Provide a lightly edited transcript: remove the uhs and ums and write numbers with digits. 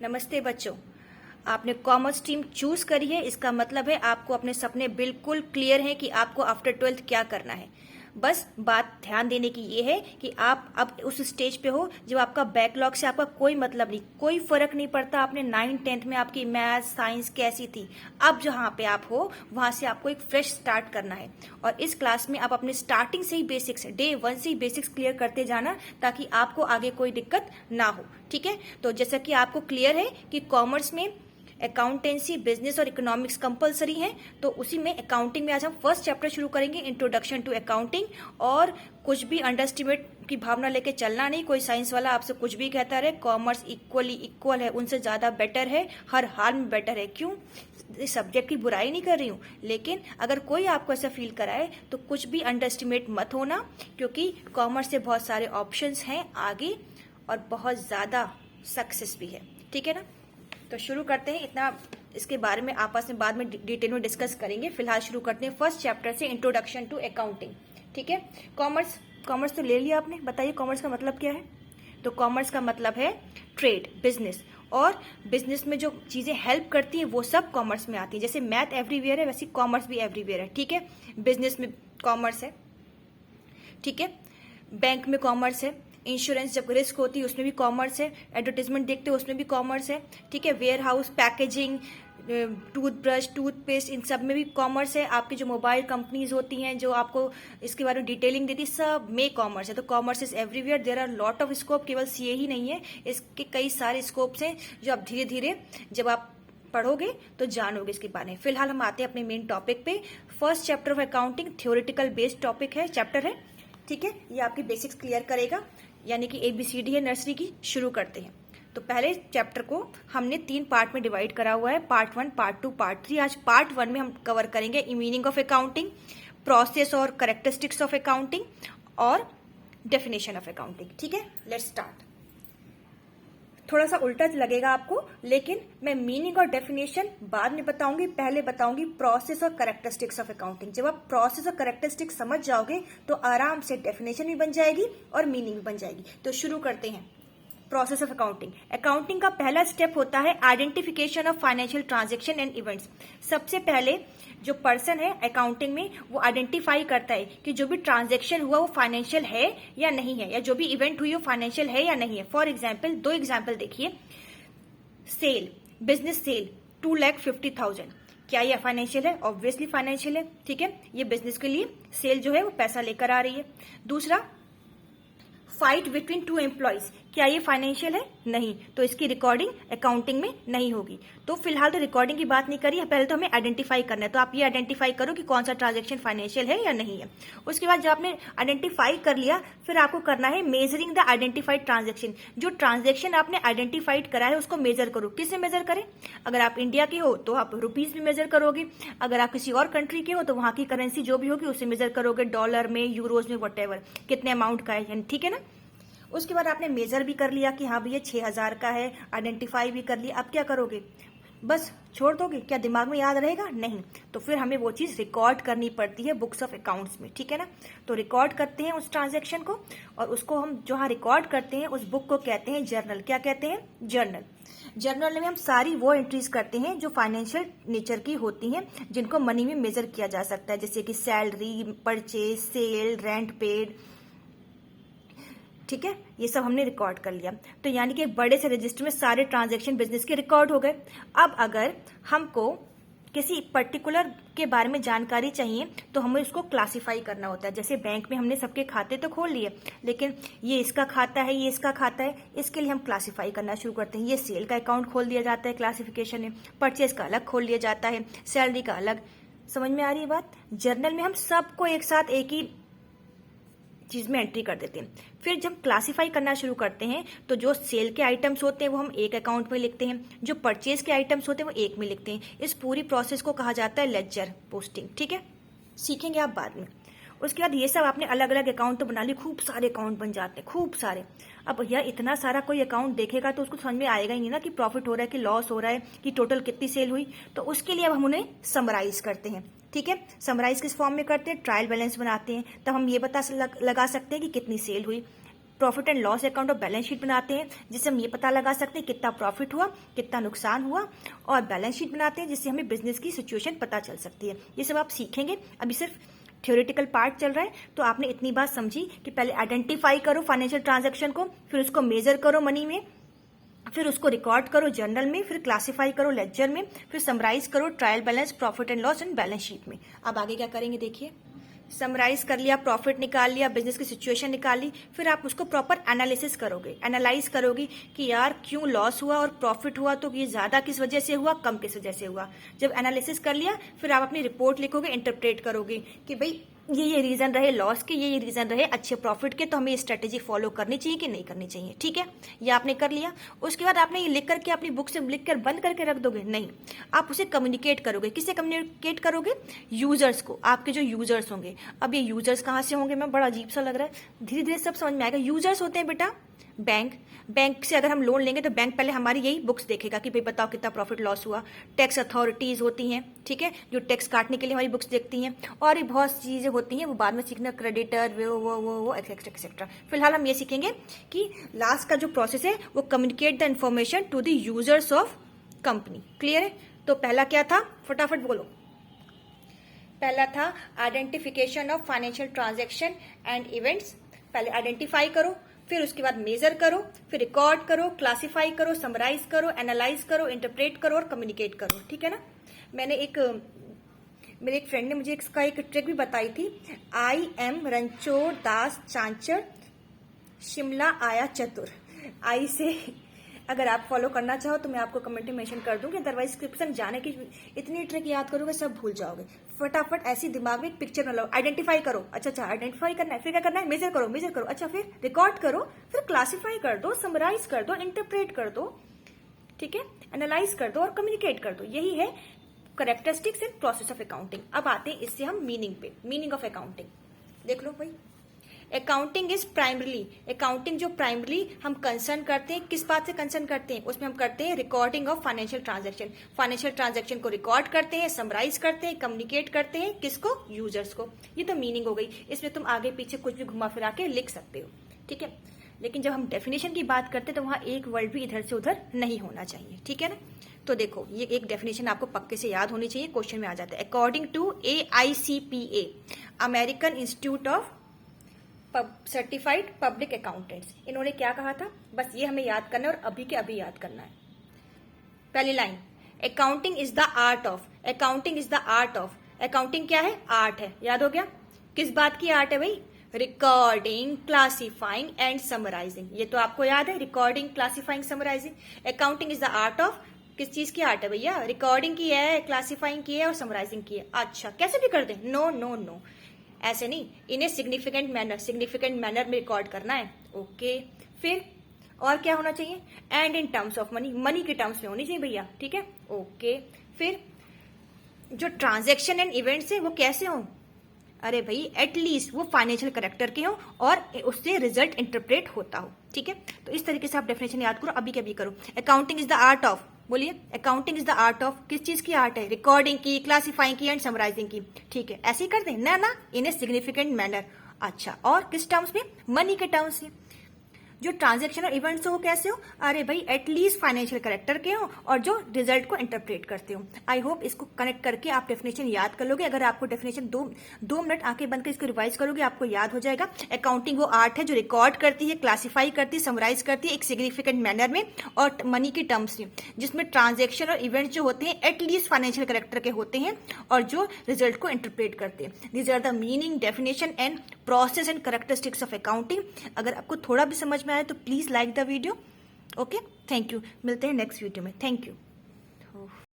नमस्ते बच्चों। आपने कॉमर्स स्ट्रीम चूज करी है, इसका मतलब है आपको अपने सपने बिल्कुल क्लियर हैं कि आपको आफ्टर 12th क्या करना है। बस बात ध्यान देने की ये है कि आप अब उस स्टेज पे हो जब आपका बैकलॉग से आपका कोई मतलब नहीं, कोई फर्क नहीं पड़ता आपने 9th-10th में आपकी मैथ साइंस कैसी थी। अब जहाँ पे आप हो वहां से आपको एक फ्रेश स्टार्ट करना है और इस क्लास में आप अपने स्टार्टिंग से ही बेसिक्स, डे 1 से ही बेसिक्स क्लियर करते जाना ताकि आपको आगे कोई दिक्कत ना हो। ठीक है, तो जैसा कि आपको क्लियर है कि कॉमर्स में अकाउंटेंसी, बिजनेस और इकोनॉमिक्स कंपलसरी है, तो उसी में अकाउंटिंग में आज हम फर्स्ट चैप्टर शुरू करेंगे, इंट्रोडक्शन टू अकाउंटिंग। और कुछ भी अंडरस्टिमेट की भावना लेके चलना नहीं। कोई साइंस वाला आपसे कुछ भी कहता रहे, कॉमर्स इक्वली इक्वल है, उनसे ज्यादा बेटर है, हर हाल में बेटर है। क्यों? इस सब्जेक्ट की बुराई नहीं कर रही हूँ, लेकिन अगर कोई आपको ऐसा फील कराए तो कुछ भी अंडरस्टिमेट मत होना, क्योंकि कॉमर्स से बहुत सारे ऑप्शंस हैं आगे और बहुत ज्यादा सक्सेस भी है। ठीक है ना? तो शुरू करते हैं। इतना इसके बारे में आपस में बाद में डिटेल में डिस्कस करेंगे। फिलहाल शुरू करते हैं फर्स्ट चैप्टर से, इंट्रोडक्शन टू अकाउंटिंग। ठीक है, कॉमर्स तो ले लिया आपने। बताइए कॉमर्स का मतलब क्या है? तो कॉमर्स का मतलब है ट्रेड, बिजनेस, और बिजनेस में जो चीजें हेल्प करती हैं वो सब कॉमर्स में आती है। जैसे मैथ एवरीवेयर है, वैसे कॉमर्स भी एवरीवेयर है। ठीक है, बिजनेस में कॉमर्स है, ठीक है, बैंक में कॉमर्स है, इंश्योरेंस जब रिस्क होती है उसमें भी कॉमर्स है, एडवर्टीजमेंट देखते हो उसमें भी कॉमर्स है। ठीक है, warehouse, packaging, toothbrush, toothpaste, इन सब में भी कॉमर्स है। आपकी जो मोबाइल कंपनीज होती हैं जो आपको इसके बारे में डिटेलिंग देती है, सब में कॉमर्स है। तो commerce is everywhere, there are lot of scope. केवल सीए ही नहीं है, इसके कई सारे स्कोप्स हैं जो आप धीरे धीरे जब आप पढ़ोगे तो जानोगे इसके बारे में। फिलहाल हम आते हैं अपने मेन टॉपिक पे। First chapter of accounting theoretical based topic है, चैप्टर है। ठीक है, ये आपकी बेसिक्स क्लियर करेगा, यानी कि ABCD है नर्सरी की। शुरू करते हैं। तो पहले चैप्टर को हमने 3 पार्ट में डिवाइड करा हुआ है, पार्ट 1, पार्ट 2, पार्ट 3। आज पार्ट 1 में हम कवर करेंगे मीनिंग ऑफ अकाउंटिंग, प्रोसेस और कैरेक्टरिस्टिक्स ऑफ अकाउंटिंग और डेफिनेशन ऑफ अकाउंटिंग। ठीक है, लेट्स स्टार्ट। थोड़ा सा उल्टा लगेगा आपको, लेकिन मैं मीनिंग और डेफिनेशन बाद में बताऊंगी, पहले बताऊंगी प्रोसेस और कैरेक्टरिस्टिक्स ऑफ अकाउंटिंग। जब आप प्रोसेस और कैरेक्टरिस्टिक्स समझ जाओगे तो आराम से डेफिनेशन भी बन जाएगी और मीनिंग भी बन जाएगी। तो शुरू करते हैं। Process of accounting. अकाउंटिंग का पहला स्टेप होता है identification of financial transaction and events. सबसे पहले जो पर्सन है अकाउंटिंग में वो आइडेंटिफाई करता है कि जो भी ट्रांजैक्शन हुआ वो फाइनेंशियल है या नहीं है, या जो भी इवेंट हुई वो फाइनेंशियल है या नहीं है। फॉर एग्जाम्पल, 2 एग्जाम्पल देखिए। सेल, बिजनेस सेल 2,50,000, क्या ये फाइनेंशियल है? ऑब्वियसली फाइनेंशियल है। ठीक है, ये बिजनेस के लिए सेल जो है वो पैसा लेकर आ रही है। दूसरा, फाइट बिटवीन 2 एम्प्लॉइज, क्या ये फाइनेंशियल है? नहीं, तो इसकी रिकॉर्डिंग अकाउंटिंग में नहीं होगी। तो फिलहाल तो रिकॉर्डिंग की बात नहीं करी है, पहले तो हमें आइडेंटिफाई करना है। तो आप ये आइडेंटिफाई करो कि कौन सा ट्रांजैक्शन फाइनेंशियल है या नहीं है। उसके बाद जब आपने आइडेंटिफाई कर लिया, फिर आपको करना है मेजरिंग द आइडेंटिफाइड ट्रांजैक्शन। जो ट्रांजैक्शन आपने आइडेंटिफाइड करा है उसको मेजर करो। किससे मेजर करें? अगर आप इंडिया के हो तो आप रुपीज में मेजर करोगे, अगर आप किसी और कंट्री के हो तो वहां की करेंसी जो भी होगी उससे मेजर करोगे, डॉलर में, यूरोज में, वट कितने अमाउंट का है। ठीक है ना? उसके बाद आपने मेजर भी कर लिया कि हाँ भैया 6,000 का है, आइडेंटिफाई भी कर लिया। अब क्या करोगे? बस छोड़ दोगे? क्या दिमाग में याद रहेगा? नहीं। तो फिर हमें वो चीज रिकॉर्ड करनी पड़ती है बुक्स ऑफ अकाउंट्स में। ठीक है ना? तो रिकॉर्ड करते हैं उस ट्रांजेक्शन को, और उसको हम जहाँ रिकॉर्ड करते हैं उस बुक को कहते हैं जर्नल। क्या कहते हैं? जर्नल। जर्नल में हम सारी वो एंट्रीज करते हैं जो फाइनेंशियल नेचर की होती हैं, जिनको मनी में मेजर किया जा सकता है, जैसे कि salary, purchase, sale, rent paid. ठीक है, ये सब हमने रिकॉर्ड कर लिया। तो यानी कि बड़े से रजिस्टर में सारे ट्रांजैक्शन बिजनेस के रिकॉर्ड हो गए। अब अगर हमको किसी पर्टिकुलर के बारे में जानकारी चाहिए तो हमें उसको क्लासिफाई करना होता है। जैसे बैंक में हमने सबके खाते तो खोल लिए, लेकिन ये इसका खाता है, ये इसका खाता है, इसके लिए हम क्लासिफाई करना शुरू करते हैं। ये सेल का अकाउंट खोल दिया जाता है क्लासिफिकेशन में, परचेज का अलग खोल दिया जाता है, सैलरी का अलग। समझ में आ रही है बात? जर्नल में हम सबको एक साथ एक ही चीज में एंट्री कर देते हैं। फिर जब क्लासिफाई करना शुरू करते हैं तो जो सेल के आइटम्स होते हैं वो हम एक अकाउंट में लिखते हैं, जो परचेज के आइटम्स होते हैं वो एक में लिखते हैं। इस पूरी प्रोसेस को कहा जाता है लेजर पोस्टिंग। ठीक है, सीखेंगे आप बाद में। उसके बाद ये सब आपने अलग अलग अकाउंट तो बना लिए, खूब सारे अकाउंट बन जाते हैं, खूब सारे। अब भैया इतना सारा कोई अकाउंट देखेगा तो उसको समझ में आएगा ही नहीं ना कि प्रॉफिट हो रहा है कि लॉस हो रहा है, कि टोटल कितनी सेल हुई। तो उसके लिए अब हम उन्हें समराइज करते हैं। ठीक है, समराइज किस फॉर्म में करते हैं? ट्रायल बैलेंस बनाते हैं, तब हम ये लगा सकते हैं कि कितनी सेल हुई। प्रॉफिट एंड लॉस अकाउंट और बैलेंस शीट बनाते हैं जिससे हम ये पता लगा सकते हैं कितना प्रॉफिट हुआ, कितना नुकसान हुआ, और बैलेंस शीट बनाते हैं जिससे हमें बिजनेस की सिचुएशन पता चल सकती है। ये सब आप सीखेंगे। अभी सिर्फ थ्योरेटिकल पार्ट चल रहा है, तो आपने इतनी बात समझी कि पहले आइडेंटिफाई करो फाइनेंशियल ट्रांजैक्शन को, फिर उसको मेजर करो मनी में, फिर उसको रिकॉर्ड करो जर्नल में, फिर क्लासिफाई करो लेजर में, फिर समराइज करो trial balance, profit and loss and balance sheet में। अब आगे क्या करेंगे देखिए। समराइज कर लिया, प्रॉफिट निकाल लिया, बिजनेस की सिचुएशन निकाली, फिर आप उसको प्रॉपर एनालिसिस करोगे, एनालाइज करोगे कि यार क्यों लॉस हुआ और प्रॉफिट हुआ, तो ये ज्यादा किस वजह से हुआ, कम किस वजह से हुआ। जब एनालिसिस कर लिया फिर आप अपनी रिपोर्ट लिखोगे, इंटरप्रेट करोगे कि भाई ये रीजन रहे लॉस के, ये रीजन रहे अच्छे प्रॉफिट के, तो हमें ये स्ट्रेटेजी फॉलो करनी चाहिए कि नहीं करनी चाहिए। ठीक है, ये आपने कर लिया। उसके बाद आपने ये लिख करके अपनी बुक से लिख कर बंद करके रख दोगे? नहीं, आप उसे कम्युनिकेट करोगे। किससे कम्युनिकेट करोगे? यूजर्स को, आपके जो यूजर्स होंगे। अब ये यूजर्स कहाँ से होंगे, मैं बड़ा अजीब सा लग रहा है, धीरे धीरे सब समझ में आएगा। यूजर्स होते हैं बेटा बैंक से अगर हम लोन लेंगे तो बैंक पहले हमारी यही बुक्स देखेगा कि भाई बताओ कितना प्रॉफिट लॉस हुआ। टैक्स अथॉरिटीज होती हैं, ठीक है, जो टैक्स काटने के लिए हमारी बुक्स देखती हैं, और भी बहुत चीजें होती हैं, वो बाद में सीखना, क्रेडिटर वो एक्सेट्रा एक्सेट्रा। फिलहाल हम ये सीखेंगे कि लास्ट का जो प्रोसेस है वो communicate the information to the users of company. Clear है? तो पहला क्या था, फटाफट बोलो। पहला था identification of financial transaction and events. पहले आइडेंटिफाई करो, फिर उसके बाद मेजर करो, फिर रिकॉर्ड करो, क्लासिफाई करो, समराइज करो, एनालाइज करो, इंटरप्रेट करो और कम्युनिकेट करो। ठीक है ना? मेरे एक फ्रेंड ने मुझे इसका एक ट्रिक भी बताई थी। आई एम रणछोड़ दास चांचर, शिमला आया चतुर। आई से अगर आप फॉलो करना चाहो तो मैं आपको कमेंट में मेंशन कर दूंगी, अदरवाइज डिस्क्रिप्शन जाने की इतनी ट्रिक याद करोगे सब भूल जाओगे। फटाफट ऐसी दिमाग में एक पिक्चर बना लो। आइडेंटिफाई करो, अच्छा आइडेंटिफाई करना है, फिर क्या करना है, मेजर करो, अच्छा फिर रिकॉर्ड करो, फिर क्लासिफाई कर दो, समराइज कर दो, इंटरप्रेट कर दो, ठीक है, एनालाइज कर दो और कम्युनिकेट कर दो। यही है characteristics and process of accounting. अब आते हैं इससे हम मीनिंग पे। मीनिंग ऑफ अकाउंटिंग देख लो भाई। अकाउंटिंग इज प्राइमरली, अकाउंटिंग जो प्राइमरली हम कंसर्न करते हैं, किस बात से कंसर्न करते हैं, उसमें हम करते हैं recording of financial transaction. Financial transaction को रिकॉर्ड करते हैं, समराइज करते हैं, कम्युनिकेट करते हैं, किसको, यूजर्स को। ये तो मीनिंग हो गई। इसमें तुम आगे पीछे कुछ भी घुमा फिरा के लिख सकते हो, ठीक है। लेकिन जब हम डेफिनेशन की बात करते हैं तो वहां एक वर्ड भी इधर से उधर नहीं होना चाहिए, ठीक है ना। तो देखो ये एक डेफिनेशन आपको पक्के से याद होनी चाहिए, क्वेश्चन में आ जाता है। According to AICPA, American Institute of Certified Public Accountants, इन्होंने क्या कहा था, बस ये हमें याद करना है और अभी के अभी याद करना है। पहली line, accounting is the art of, accounting is the art of, accounting क्या है, आर्ट है। याद हो गया? किस बात की आर्ट है भाई, रिकॉर्डिंग, क्लासिफाइंग एंड समराइजिंग। ये तो आपको याद है, recording, classifying, summarising. Accounting is the art of, किस चीज की आर्ट है भैया, रिकॉर्डिंग की है, क्लासिफाइंग की है और समराइजिंग की है। अच्छा, कैसे भी कर दे, नो नो नो, ऐसे नहीं, इन्हें सिग्निफिकेंट मैनर में रिकॉर्ड करना है। ओके, फिर और क्या होना चाहिए, and in terms of money, money के टर्म्स में होनी चाहिए भैया, ठीक है। ओके, फिर जो ट्रांजैक्शन एंड इवेंट्स है वो कैसे हो, अरे भाई एटलीस्ट वो फाइनेंशियल करेक्टर के हो और उससे रिजल्ट इंटरप्रेट होता हो, ठीक है। तो इस तरीके से आप डेफिनेशन याद करो, अभी के अभी करो। Accounting is the art of, बोलिए, accounting is the art of, किस चीज की आर्ट है, रिकॉर्डिंग की, क्लासिफाइंग की एंड समराइजिंग की, ठीक है। ऐसे ही कर दें ना, इन ए सिग्निफिकेंट मैनर। अच्छा, और किस टर्म्स में, मनी के टर्म्स में। जो ट्रांजैक्शन और इवेंट्स हो वो कैसे हो, अरे भाई एटलीस्ट फाइनेंशियल करेक्टर के हो और जो रिजल्ट को इंटरप्रेट करते हो। आई होप इसको कनेक्ट करके आप डेफिनेशन याद कर लोगे। अगर आपको डेफिनेशन दो मिनट आंखें बंद कर इसको रिवाइज करोगे आपको याद हो जाएगा। अकाउंटिंग वो आर्ट है जो रिकॉर्ड करती है, क्लासिफाई करती है, समराइज करती है एक सिग्निफिकेंट मैनर में और मनी के टर्म्स में, जिसमें ट्रांजेक्शन और इवेंट्स जो होते हैं एटलीस्ट फाइनेंशियल करेक्टर के होते हैं और जो रिजल्ट को इंटरप्रेट करते हैं। These are the meaning, definition and process and characteristics of accounting. अगर आपको थोड़ा भी समझ में आए तो please like the video. Okay, thank you. मिलते हैं नेक्स्ट वीडियो में। Thank you.